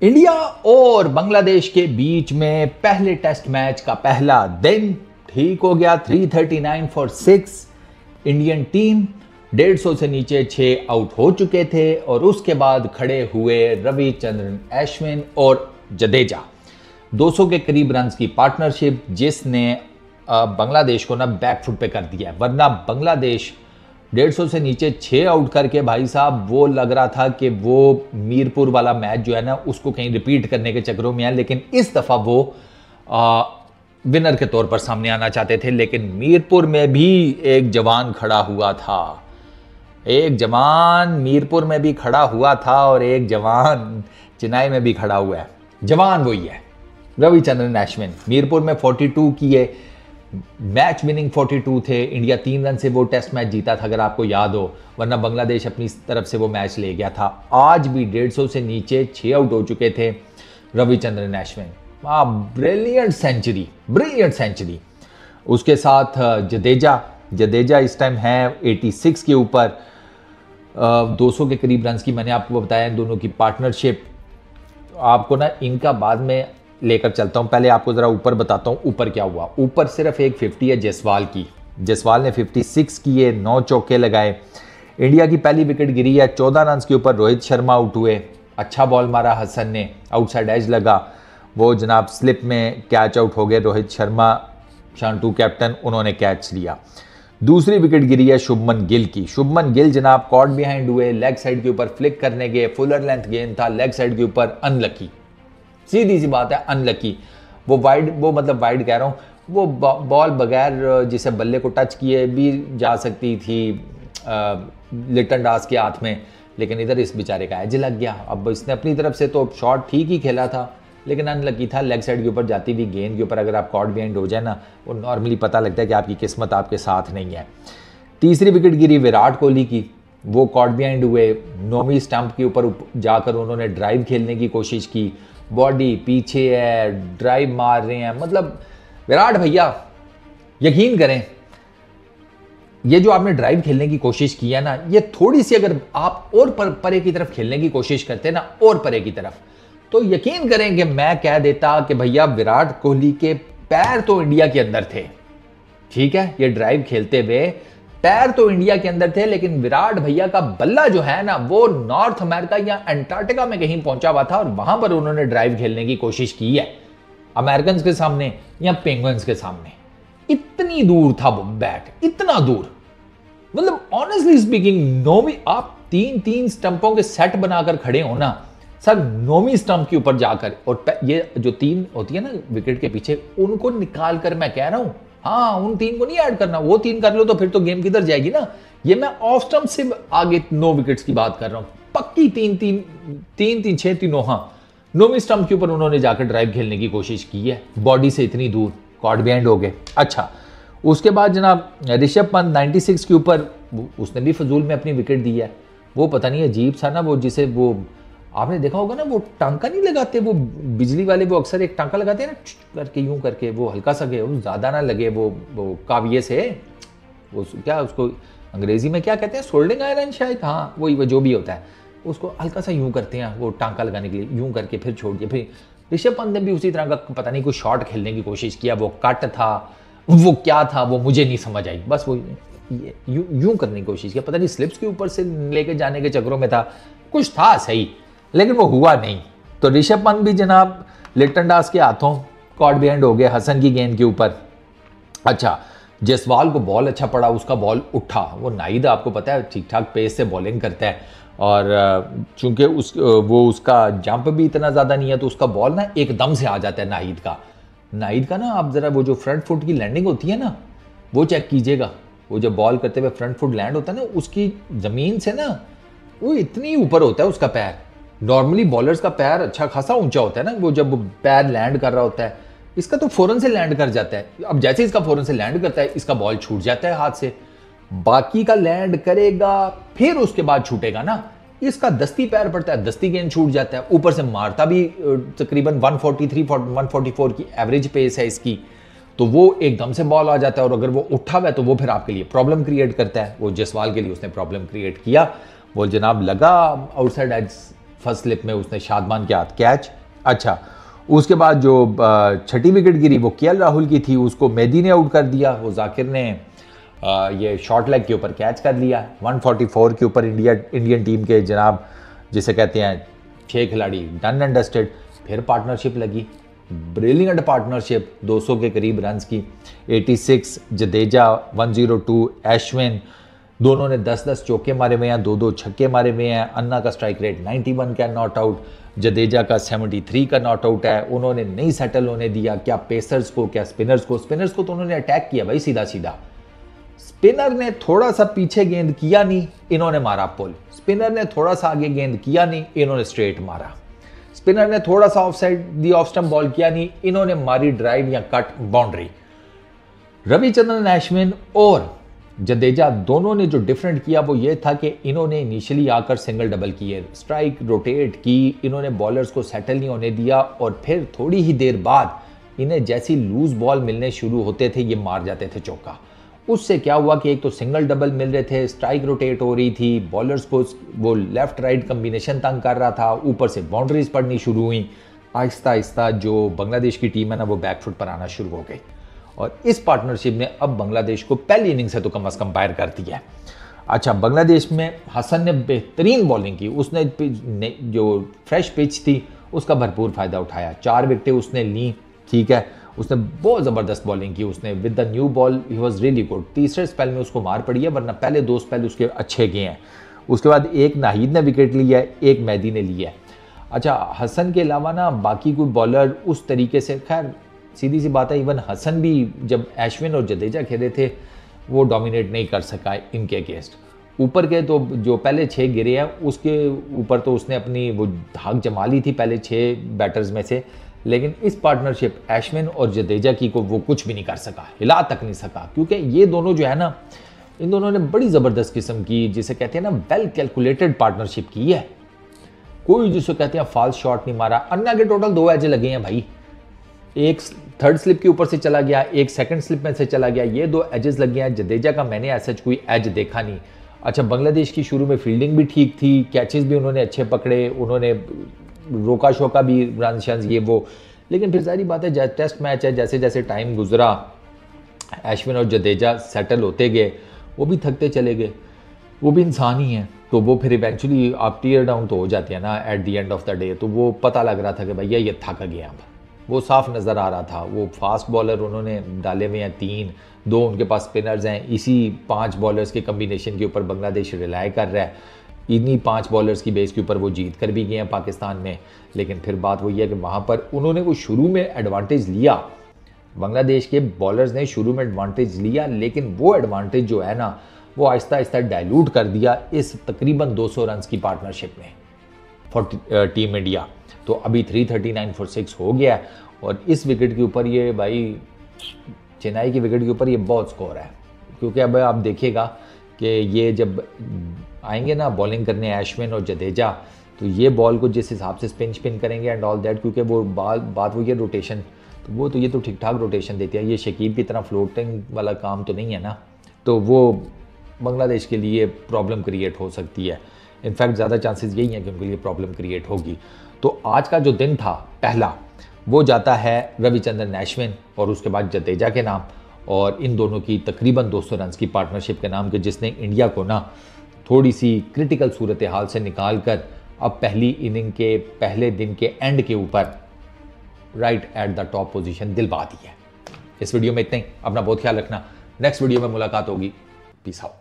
India और बांग्लादेश के बीच में पहले टेस्ट मैच का पहला दिन ठीक हो गया। 339 फॉर 6 इंडियन टीम 150 से नीचे 6 आउट हो चुके थे और उसके बाद खड़े हुए रविचंद्रन अश्विन और जडेजा 200 के करीब रन्स की पार्टनरशिप जिसने बांग्लादेश को ना बैकफुट पे कर दिया। वरना बांग्लादेश 150 से नीचे 6 आउट करके भाई साहब वो लग रहा था कि वो मीरपुर वाला मैच जो है ना उसको कहीं रिपीट करने के चक्करों में है। लेकिन इस दफ़ा वो विनर के तौर पर सामने आना चाहते थे। लेकिन मीरपुर में भी एक जवान खड़ा हुआ था, एक जवान मीरपुर में भी खड़ा हुआ था और एक जवान चेन्नई में भी खड़ा हुआ है। जवान वही है रविचंद्रन अश्विन। मीरपुर में 42 किए, मैच विनिंग 42 थे। इंडिया 3 रन से वो टेस्ट मैच जीता था अगर आपको याद हो, वरना बांग्लादेश अपनी तरफ से वो मैच ले गया था। आज भी 150 से नीचे 6 आउट हो चुके थे Ravichandran Ashwin. Brilliant century, brilliant century. उसके साथ जडेजा इस टाइम है 86 के ऊपर, 200 के करीब रन की मैंने आपको बताया इन दोनों की पार्टनरशिप। आपको ना इनका बाद में लेकर चलता हूं, पहले आपको जरा ऊपर बताता हूं ऊपर क्या हुआ। ऊपर सिर्फ एक 50 है जायसवाल की। जायसवाल ने 56 किए, 9 चौके लगाए। इंडिया की पहली विकेट गिरी है 14 रन के ऊपर। रोहित शर्मा आउट हुए, अच्छा बॉल मारा हसन ने, आउटसाइड एज लगा, वो जनाब स्लिप में कैच आउट हो गए। रोहित शर्मा शांटू कैप्टन, उन्होंने कैच लिया। दूसरी विकेट गिरी है शुभमन गिल की। शुभमन गिल जनाब कॉट बिहाइंड हुए, लेग साइड के ऊपर फ्लिक करने गए, फुलर लेंथ गेंद था, लेग साइड के ऊपर, अनलकी। सीधी सी बात है, अनलकी। वो मतलब वाइड कह रहा हूँ, वो बॉल बगैर जिसे बल्ले को टच किए भी जा सकती थी लिटन दास के हाथ में, लेकिन इधर इस बेचारे का एज लग गया। अब इसने अपनी तरफ से तो शॉट ठीक ही खेला था लेकिन अनलकी था। लेग साइड के ऊपर जाती हुई गेंद के ऊपर अगर आप कॉट बिहाइंड हो जाए ना, वो नॉर्मली पता लगता है कि आपकी किस्मत आपके साथ नहीं है। तीसरी विकेट गिरी विराट कोहली की, वो कॉट बिहाइंड हुए, 9वीं स्टंप के ऊपर जाकर उन्होंने ड्राइव खेलने की कोशिश की, बॉडी पीछे है, ड्राइव मार रहे हैं। मतलब विराट भैया यकीन करें, ये जो आपने ड्राइव खेलने की कोशिश की है ना, ये थोड़ी सी अगर आप और परे की तरफ खेलने की कोशिश करते ना, और परे की तरफ, तो यकीन करें कि मैं कह देता कि भैया विराट कोहली के पैर तो इंडिया के अंदर थे। ठीक है, ये ड्राइव खेलते हुए पैर तो इंडिया के अंदर थे, लेकिन विराट भैया का बल्ला जो है ना वो नॉर्थ अमेरिका या अंटार्कटिका में कहीं पहुंचा हुआ था और वहां पर उन्होंने ड्राइव खेलने की कोशिश की है, अमेरिकन के सामने या पेंगुइन्स के सामने। इतनी दूर था वो बैट, इतना दूर। मतलब ऑनेस्टली स्पीकिंग, 9वीं आप 3-3 स्टंपों के सेट बनाकर खड़े हो ना सर, 9वीं स्टंप के ऊपर जाकर, और ये जो 3 होती है ना विकेट के पीछे, उनको निकाल कर मैं कह रहा हूं, हाँ उन 3 को नहीं ऐड करना, वो 3 कर लो तो फिर तो गेम किधर जाएगी ना। ये मैं ऑफ स्टंप से आगे 9 विकेट्स की बात कर रहा हूं, पक्की 3-3 6 तीनों। हाँ, 9वीं स्टंप के ऊपर उन्होंने जाकर ड्राइव खेलने की कोशिश की है, बॉडी से इतनी दूर, कॉट बिहाइंड हो गए। अच्छा, उसके बाद जनाब ऋषभ पंत 96 के ऊपर, उसने भी फजूल में अपनी विकेट दी है। वो पता नहीं अजीब सा ना, वो जिसे वो आपने देखा होगा ना, वो टांका नहीं लगाते, वो बिजली वाले वो अक्सर एक टांका लगाते हैं ना करके, यूं करके, वो हल्का सा गए, ज़्यादा ना लगे, वो काविये से, वो क्या उसको अंग्रेजी में क्या कहते हैं, सोल्डिंग आयरन शायद, हाँ वही, वो जो भी होता है, उसको हल्का सा यूं करते हैं वो टांका लगाने के लिए, यूं करके फिर छोड़ दिया। फिर ऋषभ पंत ने भी उसी तरह का पता नहीं कोई शॉट खेलने की कोशिश किया, वो कट था, वो क्या था, वो मुझे नहीं समझ आई। बस वो यूं करने की कोशिश किया, पता नहीं स्लिप्स के ऊपर से लेके जाने के चक्करों में था, कुछ था सही, लेकिन वो हुआ नहीं। तो ऋषभ पंत भी जनाब लिटन दास के हाथों कॉट बिहाइंड हो गए हसन की गेंद के ऊपर। अच्छा, जायसवाल को बॉल अच्छा पड़ा, उसका बॉल उठा। वो नाहिद आपको पता है ठीक ठाक पेस से बॉलिंग करता है और चूंकि उसका जंप भी इतना ज़्यादा नहीं है तो उसका बॉल ना एकदम से आ जाता है नाहिद का ना। आप ज़रा वो जो फ्रंट फुट की लैंडिंग होती है ना, वो चेक कीजिएगा। वो जब बॉल करते हुए फ्रंट फुट लैंड होता है ना, उसकी ज़मीन से ना वो इतनी ऊपर होता है उसका पैर। नॉर्मली बॉलर्स का पैर अच्छा खासा ऊंचा होता है ना, वो जब पैर लैंड कर रहा होता है, इसका तो फौरन से लैंड कर जाता है। अब जैसे इसका फौरन से लैंड करता है, इसका बॉल छूट जाता है हाथ से, बाकी का लैंड करेगा फिर उसके बाद छूटेगा ना, इसका दस्ती पैर पड़ता है, दस्ती गेंद छूट जाता है। ऊपर से मारता भी तकरीबन 143-144 की एवरेज पेस है इसकी, तो वो एकदम से बॉल आ जाता है और अगर वो उठा हुआ है तो वो फिर आपके लिए प्रॉब्लम क्रिएट करता है। वो जायसवाल के लिए उसने प्रॉब्लम क्रिएट किया, वो जनाब लगा आउटसाइड एज फर्स्ट स्लिप में उसने शादमान के हाथ कैच। अच्छा, उसके बाद जो छठी विकेट गिरी वो केएल राहुल की थी, उसको मेहदी ने आउट कर दिया। वो जाकिर ने ये शॉर्ट लेग के ऊपर कैच कर लिया। 144 के ऊपर इंडियन टीम के जनाब जिसे कहते हैं 6 खिलाड़ी डन एंड डस्टेड। फिर पार्टनरशिप लगी, ब्रिलियंट पार्टनरशिप, 200 के करीब रन्स की। 86 जडेजा, 102 अश्विन, दोनों ने 10-10 चौके मारे हुए हैं, 2-2 छक्के मारे हुए हैं। अन्ना का स्ट्राइक रेट 91 का नॉट आउट, जडेजा का 73 का नॉट आउट है। उन्होंने नहीं सेटल होने दिया, क्या पेसर्स को क्या स्पिनर्स को तो उन्होंने अटैक किया भाई सीधा सीधा। स्पिनर ने थोड़ा सा पीछे गेंद किया नहीं, इन्होंने मारा पुल। स्पिनर ने थोड़ा सा आगे गेंद किया नहीं, इन्होंने स्ट्रेट मारा। स्पिनर ने थोड़ा सा of side the off stump ball किया नहीं, इन्होंने मारी ड्राइव या कट बाउंड्री। रविचंद्रन अश्विन और जडेजा दोनों ने जो डिफरेंट किया वो ये था कि इन्होंने इनिशियली आकर सिंगल डबल किए, स्ट्राइक रोटेट की, इन्होंने बॉलर्स को सेटल नहीं होने दिया और फिर थोड़ी ही देर बाद इन्हें जैसी लूज बॉल मिलने शुरू होते थे ये मार जाते थे चौका। उससे क्या हुआ कि एक तो सिंगल डबल मिल रहे थे, स्ट्राइक रोटेट हो रही थी, बॉलर्स को वो लेफ्ट राइट कम्बिनेशन तंग कर रहा था, ऊपर से बाउंड्रीज पड़नी शुरू हुई। आहिस्ता आहिस्ता जो बांग्लादेश की टीम है ना वो बैकफुट पर आना शुरू हो गई और इस पार्टनरशिप ने अब बांग्लादेश को पहली इनिंग से तो कम अज कम पायर कर दिया है। अच्छा, बांग्लादेश में हसन ने बेहतरीन बॉलिंग की, उसने जो फ्रेश पिच थी उसका भरपूर फायदा उठाया, 4 विकेटें उसने ली, ठीक है, उसने बहुत ज़बरदस्त बॉलिंग की, उसने with the new ball he was really good. तीसरे स्पेल में उसको मार पड़ी है, वरना पहले 2 स्पेल उसके अच्छे गए हैं। उसके बाद एक नाहिद ने विकेट लिया है, एक मेहदी ने लिया है। अच्छा, हसन के अलावा ना बाकी कोई बॉलर उस तरीके से, खैर सीधी सी बात है, इवन हसन भी जब अश्विन और जडेजा खेले थे वो डोमिनेट नहीं कर सका इनके अगेंस्ट। ऊपर के तो जो पहले 6 गिरे हैं उसके ऊपर तो उसने अपनी वो धाक जमा ली थी पहले 6 बैटर्स में से, लेकिन इस पार्टनरशिप अश्विन और जडेजा की को वो कुछ भी नहीं कर सका, हिला तक नहीं सका, क्योंकि ये दोनों जो है ना, इन दोनों ने बड़ी ज़बरदस्त किस्म की जिसे कहते हैं ना वेल कैलकुलेटेड पार्टनरशिप की है। कोई जिसे कहते हैं फॉल्स शॉट नहीं मारा। अन्ना के टोटल 2 एज लगे हैं भाई, एक थर्ड स्लिप के ऊपर से चला गया, एक सेकंड स्लिप में से चला गया, ये 2 एजेस लगे हैं। जडेजा का मैंने ऐसा कोई एज देखा नहीं। अच्छा, बांग्लादेश की शुरू में फील्डिंग भी ठीक थी, कैचेस भी उन्होंने अच्छे पकड़े, उन्होंने रोका शोका भी रन शंस ये वो, लेकिन फिर सारी बात है टेस्ट मैच है, जैसे जैसे टाइम गुजरा अश्विन और जडेजा सेटल होते गए, वो भी थकते चले गए, वो भी इंसान ही हैं, तो वो फिर इवेंचुअली आप टीयर डाउन तो हो जाते हैं ना at the end of the day. तो वो पता लग रहा था कि भैया ये थक गया, अब वो साफ नज़र आ रहा था। वो फास्ट बॉलर उन्होंने डाले हुए हैं 3, 2 उनके पास स्पिनर्स हैं, इसी 5 बॉलर्स के कम्बिनेशन के ऊपर बांग्लादेश रिलाई कर रहा है, इन्हीं 5 बॉलर्स की बेस के ऊपर वो जीत कर भी गए हैं पाकिस्तान में। लेकिन फिर बात वही है कि वहाँ पर उन्होंने वो शुरू में एडवांटेज लिया, बांग्लादेश के बॉलर्स ने शुरू में एडवांटेज लिया, लेकिन वो एडवांटेज जो है ना वो आहिस्ता आहिस्ता डाइल्यूट कर दिया इस तकरीबन 200 रन की पार्टनरशिप में फॉर टीम इंडिया। तो अभी 339 फॉर 6 हो गया है और इस विकेट के ऊपर ये भाई चेन्नई की विकेट के ऊपर ये बहुत स्कोर है, क्योंकि अब आप देखिएगा कि ये जब आएंगे ना बॉलिंग करने अश्विन और जडेजा, तो ये बॉल को जिस हिसाब से स्पिन करेंगे एंड ऑल दैट, क्योंकि वो बात वो ये रोटेशन, तो वो तो ये तो ठीक ठाक रोटेशन देती है, ये शकीब की तरह फ्लोटिंग वाला काम तो नहीं है ना, तो वो बांग्लादेश के लिए प्रॉब्लम क्रिएट हो सकती है। इनफैक्ट ज़्यादा चांसेस यही हैं कि उनके लिए प्रॉब्लम क्रिएट होगी। तो आज का जो दिन था पहला वो जाता है रविचंद्रन अश्विन और उसके बाद जडेजा के नाम, और इन दोनों की तकरीबन 200 रन की पार्टनरशिप के नाम के, जिसने इंडिया को ना थोड़ी सी क्रिटिकल सूरत हाल से निकाल कर अब पहली इनिंग के पहले दिन के एंड के ऊपर right at the top position दिलवा दी है। इस वीडियो में इतना ही, अपना बहुत ख्याल रखना, नेक्स्ट वीडियो में मुलाकात होगी, पीस आउट।